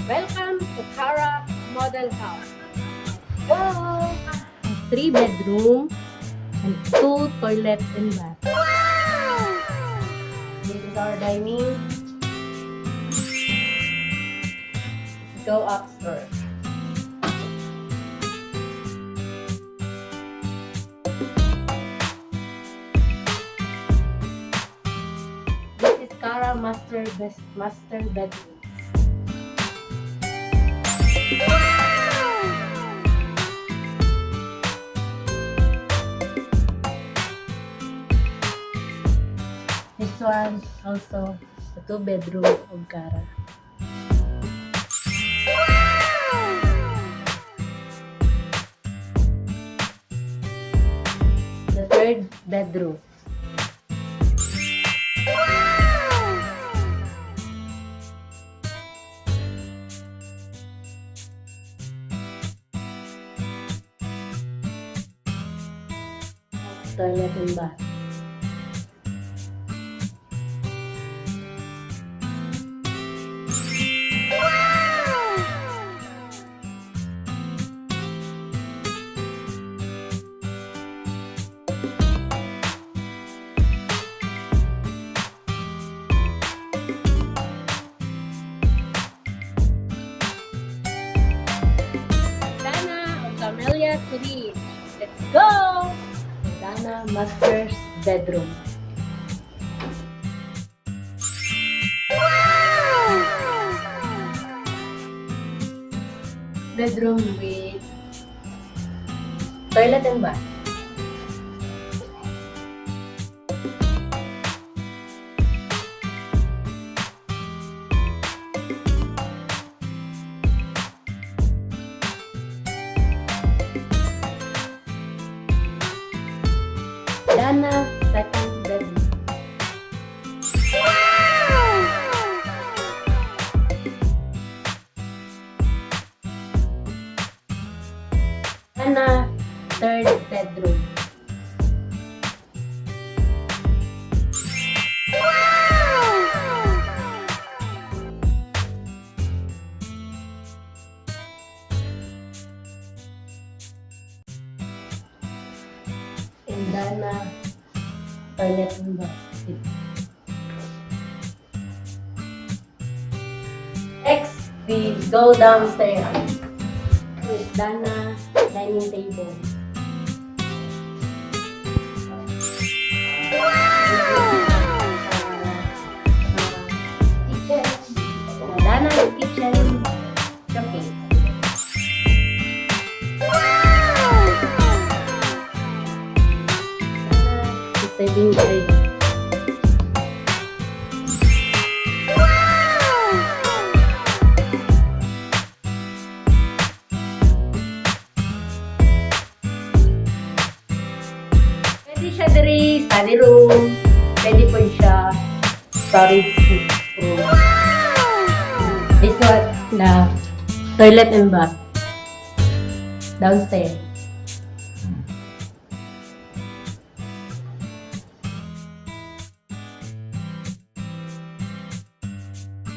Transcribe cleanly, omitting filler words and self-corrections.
Welcome to Cara Model House. Wow! 3 bedroom and 2 toilet and bath. Wow! This is our dining. Let's go upstairs. This is Cara master bedroom. This one also a 2 bedroom of Cara. The 3rd bedroom. Toilet and bath. Càmella Toril. Let's go! Dana master's bedroom. Wow! Bedroom with toilet and bath. Dana second bedroom. Wow! Dana third bedroom. Wow! And Dana toilet and bath. Next, we go downstairs with Dana dining table. Kitchen. Dana kitchen showcase. Saving tray. Wow! Pwede siya diri study room. Pwede po siya storage room. Wow! This one na toilet and bath. Downstairs.